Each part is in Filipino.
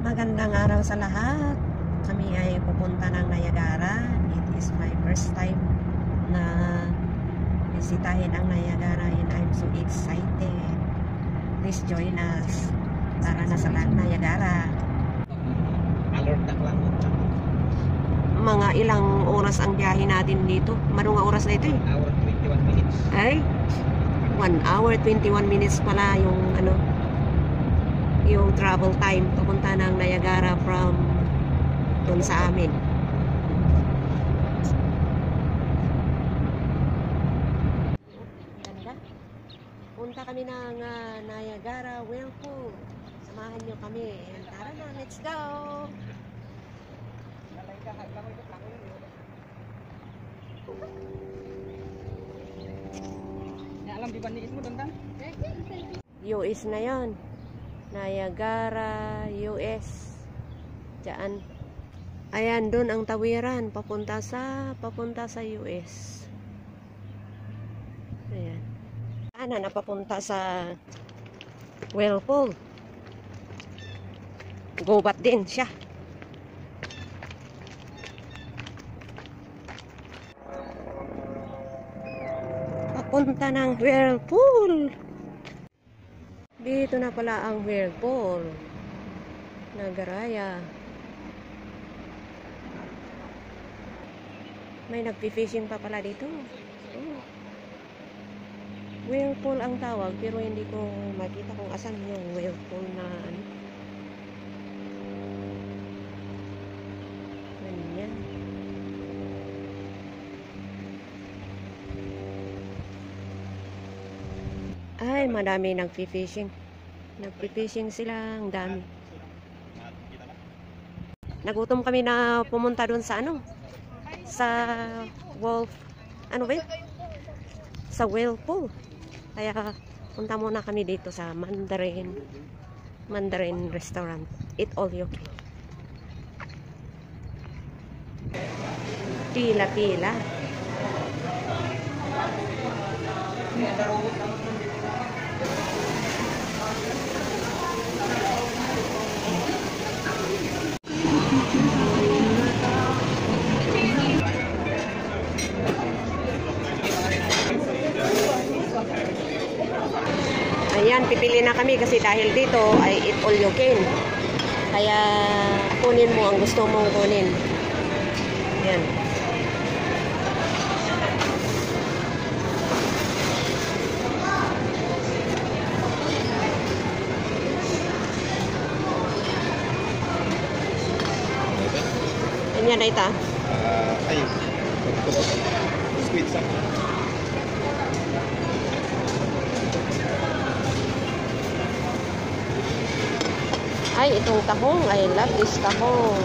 Magandang araw sa lahat. Kami ay pupunta ng Niagara. It is my first time na bisitahin ang Niagara and I'm so excited. Please join us. Tara na sa Niagara. Mga ilang oras ang biyahe natin dito. Manong oras na ito eh? 1 hour 21 minutes. Ay, 1 hour 21 minutes pala yung yung travel time papunta ng Niagara from dun sa amin. Ganda. Punta kami ng Niagara Whirlpool. Samahan nyo kami. Tara na, let's go! Alam di bandingin mo tentang? US na yon. Niagara, US. Diyan. Ayan, doon ang tawiran papunta sa US. Ayan. Ana na papunta sa Whirlpool. Gubat din siya. Papunta ng Whirlpool. Dito na pala ang Whirlpool. Nagaraya. May nagpi-fishing pa pala dito. Oh. Whirlpool ang tawag pero hindi ko makita kung asan yung Whirlpool na ano. Ganyan. Ay, madami nagpi-fishing. Nagpi-fishing sila, ang dami. Nagutom kami na pumunta doon sa sa sa Whirlpool. Kaya punta muna kami dito sa Mandarin restaurant. Eat all you can. Pila-pila. Ayan, pipili na kami kasi dahil dito ay eat all you can. Kaya kunin mo ang gusto mong kunin. Ayan. Ayan na ita. Ay, squid sa. Ay, itong tahong. I love this tahong.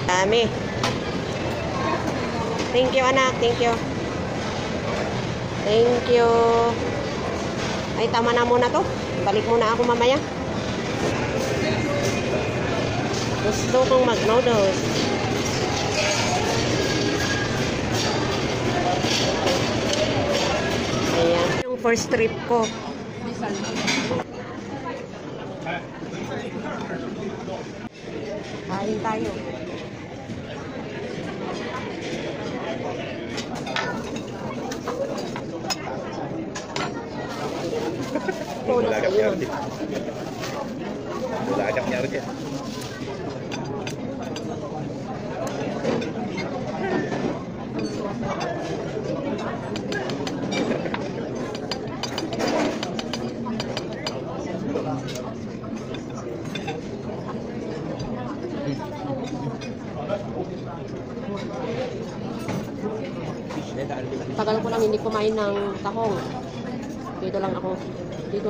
Dami. Thank you, anak. Thank you. Thank you. Ay, tama na muna to. Balik muna ako mamaya. Gusto kong mag-noodles. Ayan. Yung first trip ko. Kain tayo. Bulagap niya rin. Bulagap niya rin yan. Tagal ko lang hindi kumain ng tahong. Dito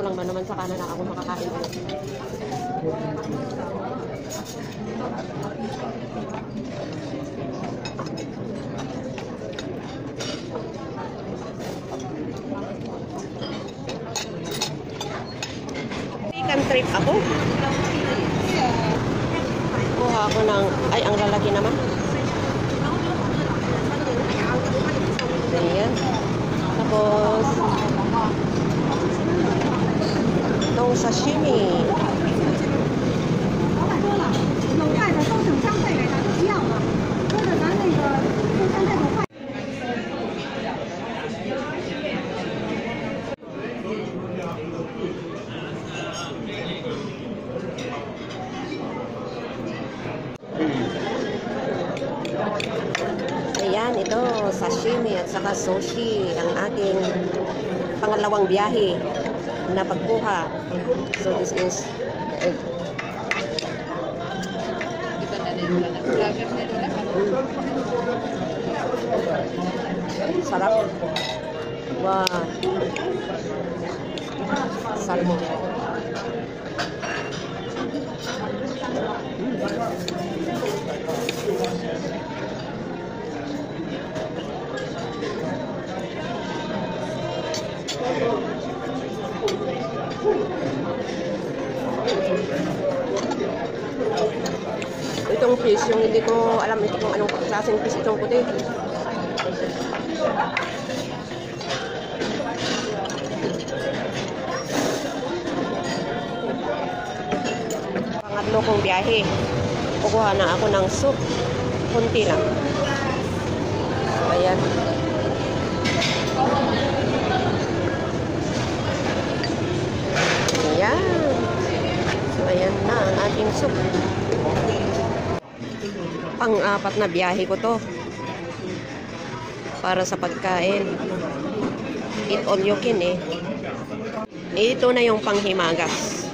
lang ba naman sa Canada ako makakain ulit. Weekend trip ako. Kuha ako ng, ay ang lalaki naman. Ayan. Tapos, itong sashimi. 有带的都省香费给咱一样的，搁着咱那个就像这种快。 Ayan, ito, sashimi at saka sushi, ang aking pangalawang biyahe na pagkuha. So, this is sarap. Wow. Sarap. Itong fish, yung hindi ko alam ito kung anong klaseng fish itong puti. Pangatlo kong biyahe. Kukuha na ako ng soup. Kunti lang. Ayan. Ayan. So, ayan na ang ating soup. Pang-apat na biyahe ko to para sa pagkain. Eat all you can eh. Ito na yung panghimagas.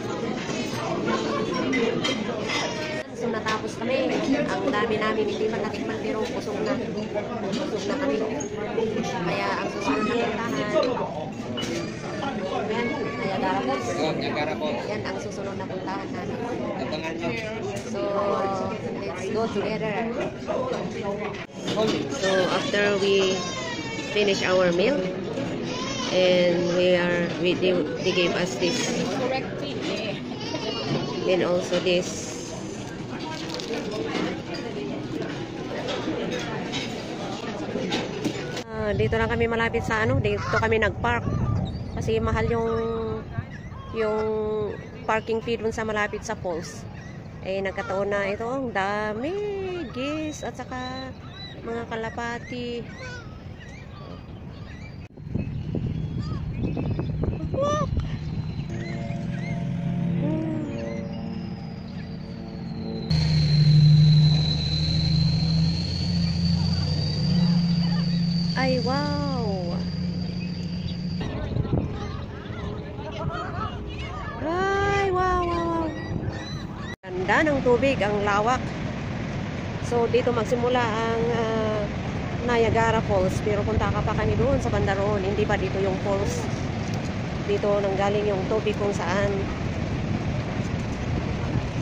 So natapos kami. Ang dami namin hindi pa natikman pero busog na. Busog na kami. Kaya ang susunod na puntahan. Ayan, Niagara Falls. Yan ang susunod na puntahan namin. Abangan nyo. So, let's go together. So, after we finish our meal, and they gave us this, and also this. Dito lang kami malapit sa dito kami nag-park. Kasi mahal yung parking fee dun sa malapit sa falls. Eh nagkataon na ito ang dami gis at saka mga kalapati. Walk. Ay wow. Ay, wow, wow. Ganda ng tubig, ang lawak. So, dito magsimula ang Niagara Falls. Pero punta ka pa kami doon sa banda roon. Hindi pa dito yung falls. Dito nanggaling yung tubig kung saan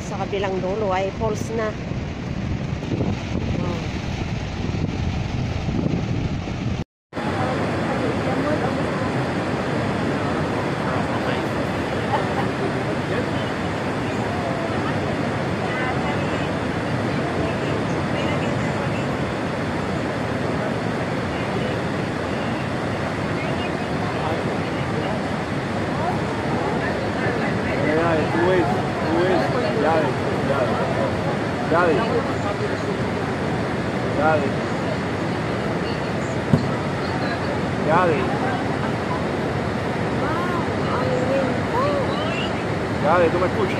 sa kabilang dulo ay falls na. Wow. Dale. Dale. Dale. Dale, tú me escuchas.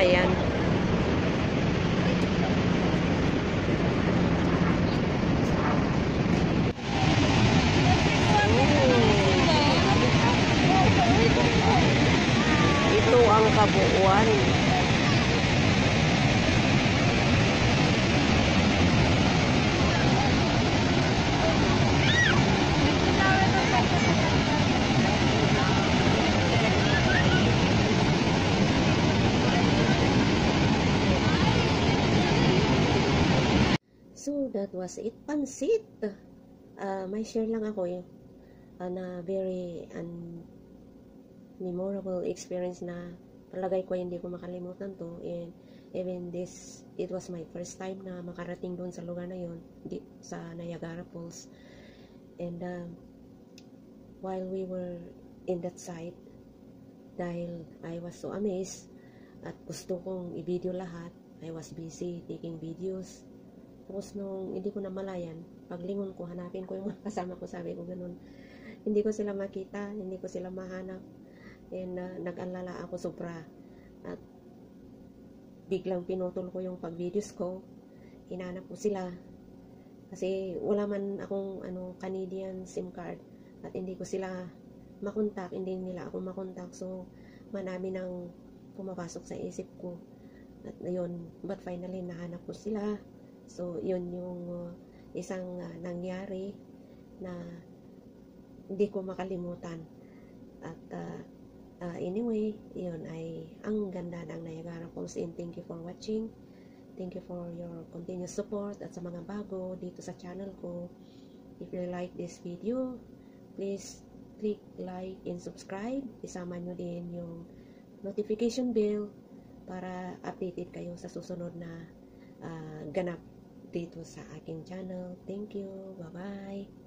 Ayan. Ito ang kabuuan. So that was it. Pansit! May share lang ako na very memorable experience na palagay ko hindi ko makalimutan to. And even this, it was my first time na makarating doon sa lugar na yun, sa Niagara Falls. And while we were in that site, dahil I was so amazed at gusto kong i-video lahat, I was busy taking videos. Tapos nung hindi ko namalayan, paglingon ko, hanapin ko yung mga kasama ko, sabi ko ganun. Hindi ko sila makita, hindi ko sila mahanap. And nag-alala ako sobra. At biglang pinutol ko yung pag-videos ko. Hinanap ko sila. Kasi wala man akong Canadian SIM card. At hindi ko sila makontak, hindi nila ako makontak. So, marami nang pumapasok sa isip ko. At yun, but finally nahanap ko sila. So, yun yung isang nangyari na hindi ko makalimutan. At anyway, yun ay ang ganda ng Niagara Falls. And thank you for watching. Thank you for your continuous support. At sa mga bago dito sa channel ko, if you like this video, please click like and subscribe. Isama nyo din yung notification bell para updated kayo sa susunod na ganap dito sa aking channel. Thank you. Bye-bye.